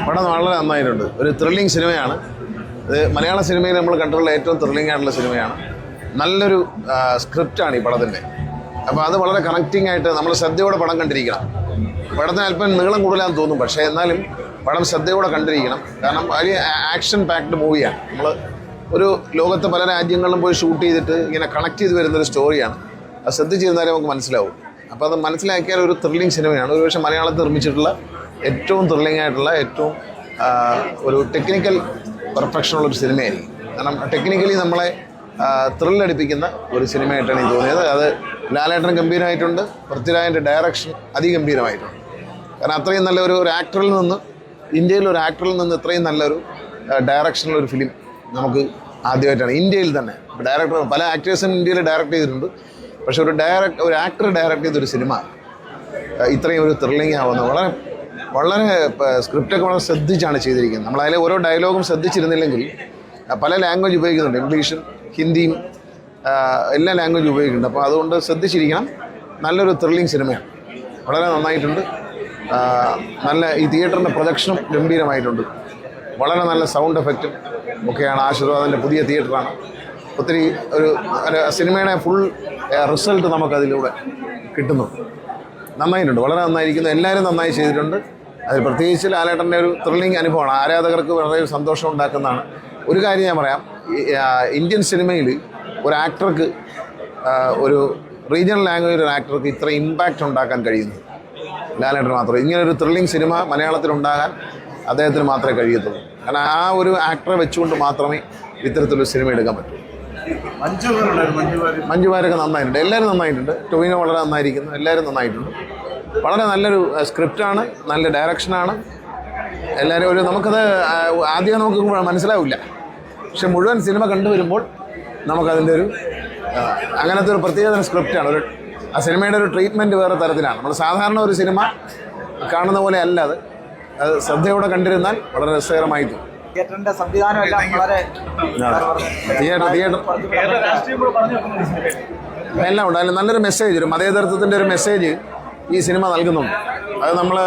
പടം വളരെ നന്നായിട്ടുണ്ട്. ഒരു ത്രില്ലിംഗ് സിനിമയാണ്. ഇത് മലയാള സിനിമയിൽ നമ്മൾ കണ്ടിട്ടുള്ള ഏറ്റവും ത്രില്ലിംഗ് ആയിട്ടുള്ള സിനിമയാണ്. നല്ലൊരു സ്ക്രിപ്റ്റാണ് ഈ പടത്തിൻ്റെ. അപ്പോൾ അത് വളരെ കണക്റ്റിംഗ് ആയിട്ട് നമ്മൾ ശ്രദ്ധയോടെ പടം കണ്ടിരിക്കണം. പടത്തിന് അല്പം നീളം കൂടുതലാണെന്ന് തോന്നും, പക്ഷേ എന്നാലും പടം ശ്രദ്ധയോടെ കണ്ടിരിക്കണം. കാരണം വലിയ ആക്ഷൻ പാക്ഡ് മൂവിയാണ്. നമ്മൾ ഒരു ലോകത്ത് പല രാജ്യങ്ങളിലും പോയി ഷൂട്ട് ചെയ്തിട്ട് ഇങ്ങനെ കണക്ട് ചെയ്ത് വരുന്നൊരു സ്റ്റോറിയാണ്. അത് ശ്രദ്ധിച്ചിരുന്നാലേ നമുക്ക് മനസ്സിലാവും. അപ്പോൾ അത് മനസ്സിലാക്കിയാൽ ഒരു ത്രില്ലിംഗ് സിനിമയാണ്. ഒരുപക്ഷെ മലയാളത്തിൽ നിർമ്മിച്ചിട്ടുള്ള ഏറ്റവും ത്രില്ലിംഗ് ആയിട്ടുള്ള ഏറ്റവും ഒരു ടെക്നിക്കൽ പെർഫെക്ഷനുള്ളൊരു സിനിമയായിരിക്കും. കാരണം ടെക്നിക്കലി നമ്മളെ ത്രില്ലടിപ്പിക്കുന്ന ഒരു സിനിമയായിട്ടാണ് എനിക്ക് തോന്നിയത്. അത് ലാലേട്ടൻ ഗംഭീരമായിട്ടുണ്ട്, പൃഥ്വിരാജിൻ്റെ ഡയറക്ഷൻ അതിഗംഭീരമായിട്ടുണ്ട്. കാരണം അത്രയും നല്ല ഒരു ആക്ടറിൽ നിന്ന്, ഇന്ത്യയിലൊരു ആക്ടറിൽ നിന്ന് ഇത്രയും നല്ലൊരു ഡയറക്ഷനിലൊരു ഫിലിം നമുക്ക് ആദ്യമായിട്ടാണ് ഇന്ത്യയിൽ തന്നെ. ഡയറക്ടർ പല ആക്ടേഴ്സും ഇന്ത്യയിൽ ഡയറക്റ്റ് ചെയ്തിട്ടുണ്ട്, പക്ഷെ ഒരു ആക്ടർ ഡയറക്റ്റ് ചെയ്തൊരു സിനിമ ഇത്രയും ഒരു ത്രില്ലിംഗ് ആവുന്നത് വളരെ സ്ക്രിപ്റ്റൊക്കെ വളരെ ശ്രദ്ധിച്ചാണ് ചെയ്തിരിക്കുന്നത്. നമ്മളതിലെ ഓരോ ഡയലോഗും ശ്രദ്ധിച്ചിരുന്നില്ലെങ്കിൽ പല ലാംഗ്വേജ് ഉപയോഗിക്കുന്നുണ്ട്, ഇംഗ്ലീഷും ഹിന്ദിയും എല്ലാ ലാംഗ്വേജും ഉപയോഗിക്കുന്നുണ്ട്. അപ്പോൾ അതുകൊണ്ട് ശ്രദ്ധിച്ചിരിക്കണം. നല്ലൊരു ത്രില്ലിംഗ് സിനിമയാണ്, വളരെ നന്നായിട്ടുണ്ട്. നല്ല ഈ തിയേറ്ററിൻ്റെ പ്രൊജക്ഷനും ഗംഭീരമായിട്ടുണ്ട്. വളരെ നല്ല സൗണ്ട് എഫക്റ്റും ഒക്കെയാണ്. ആശീർവാദിൻ്റെ പുതിയ തിയേറ്ററാണ്. ഒത്തിരി ഒരു സിനിമയുടെ ഫുൾ റിസൾട്ട് നമുക്കതിലൂടെ കിട്ടുന്നുണ്ട്. നന്നായിട്ടുണ്ട്, വളരെ നന്നായിരിക്കുന്നു. എല്ലാവരും നന്നായി ചെയ്തിട്ടുണ്ട്. അതിൽ പ്രത്യേകിച്ച് ലാലേട്ടൻ്റെ ഒരു ത്രില്ലിംഗ് അനുഭവമാണ്. ആരാധകർക്ക് വളരെ സന്തോഷം ഉണ്ടാക്കുന്നതാണ്. ഒരു കാര്യം ഞാൻ പറയാം, ഇന്ത്യൻ സിനിമയിൽ ഒരു ആക്ടർക്ക്, ഒരു റീജിയണൽ ലാംഗ്വേജ് ഒരു ആക്ടർക്ക് ഇത്ര ഇമ്പാക്റ്റ് ഉണ്ടാക്കാൻ കഴിയുന്നു ലാലേട്ടന് മാത്രമേ. ഇങ്ങനൊരു ത്രില്ലിംഗ് സിനിമ മലയാളത്തിലുണ്ടാകാൻ അദ്ദേഹത്തിന് മാത്രമേ കഴിയത്തുള്ളൂ. കാരണം ആ ഒരു ആക്ടറെ വെച്ചുകൊണ്ട് മാത്രമേ ഇത്തരത്തിലൊരു സിനിമ എടുക്കാൻ പറ്റൂ. മഞ്ജു വാര്യരൊക്കെ നന്നായിട്ടുണ്ട്, എല്ലാവരും നന്നായിട്ടുണ്ട്. ടൊവിനോ വളരെ നന്നായിരിക്കുന്നു, എല്ലാവരും നന്നായിട്ടുണ്ട്. വളരെ നല്ലൊരു സ്ക്രിപ്റ്റാണ്, നല്ല ഡയറക്ഷനാണ്. എല്ലാവരും നമുക്കത് ആദ്യം നമുക്ക് മനസ്സിലാവില്ല, പക്ഷെ മുഴുവൻ സിനിമ കണ്ടുവരുമ്പോൾ നമുക്കതിൻ്റെ അങ്ങനത്തെ ഒരു പ്രത്യേകതരം സ്ക്രിപ്റ്റാണ്. ആ സിനിമയുടെ ഒരു ട്രീറ്റ്മെൻറ്റ് വേറെ തരത്തിലാണ്. നമ്മൾ സാധാരണ ഒരു സിനിമ കാണുന്ന പോലെ അല്ല അത് ശ്രദ്ധയോടെ കണ്ടിരുന്നാൽ വളരെ രസകരമായി തോന്നും. തിയേറ്ററിന്റെ സംവിധാനം എല്ലാം വളരെ എല്ലാം ഉണ്ട്. അതിൽ നല്ലൊരു മെസ്സേജ്, ഒരു മതേതരത്വത്തിൻ്റെ ഒരു മെസ്സേജ് ഈ സിനിമ നൽകുന്നുണ്ട്. അത് നമ്മൾ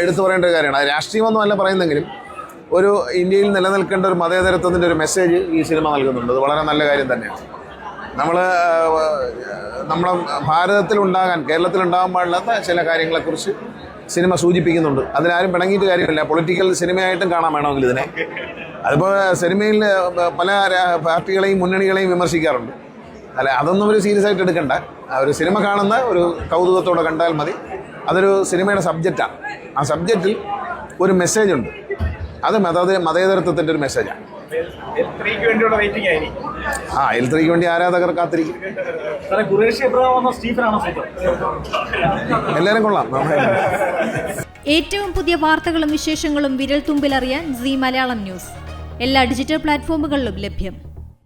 എടുത്തു പറയേണ്ട ഒരു കാര്യമാണ്. അത് രാഷ്ട്രീയമൊന്നും അല്ല പറയുന്നെങ്കിലും ഒരു ഇന്ത്യയിൽ നിലനിൽക്കേണ്ട ഒരു മതേതരത്വത്തിൻ്റെ ഒരു മെസ്സേജ് ഈ സിനിമ നൽകുന്നുണ്ട്. അത് വളരെ നല്ല കാര്യം തന്നെയാണ്. നമ്മളെ ഭാരതത്തിലുണ്ടാകാൻ, കേരളത്തിലുണ്ടാകാൻ പാടില്ലാത്ത ചില കാര്യങ്ങളെക്കുറിച്ച് സിനിമ സൂചിപ്പിക്കുന്നുണ്ട്. അതിനാരും പിണങ്ങിയിട്ട് കാര്യമില്ല. പൊളിറ്റിക്കൽ സിനിമയായിട്ടും കാണാൻ വേണമെങ്കിൽ ഇതിനെ. അതിപ്പോൾ സിനിമയിൽ പല പാർട്ടികളെയും മുന്നണികളെയും വിമർശിക്കാറുണ്ട്. അല്ല, അതൊന്നും ഒരു സീരിയസ് ആയിട്ട് എടുക്കണ്ട. ഒരു സിനിമ കാണുന്ന ഒരു കൗതുകത്തോടെ കണ്ടാൽ മതി. അതൊരു സിനിമയുടെ സബ്ജക്റ്റാണ്. ആ സബ്ജക്റ്റിൽ ഒരു മെസ്സേജ് ഉണ്ട്. അത് മതേതരത്വത്തിൻ്റെ ഒരു മെസ്സേജാണ്. L3 വേണ്ടി ആരാധകർ കാത്തിരിക്കും. എല്ലാവരും കൊള്ളാം. ഏറ്റവും പുതിയ വാർത്തകളും വിശേഷങ്ങളും വിരൽ തുമ്പിലറിയാൻ സീ മലയാളം ന്യൂസ് എല്ലാ ഡിജിറ്റൽ പ്ലാറ്റ്ഫോമുകളിലും ലഭ്യം.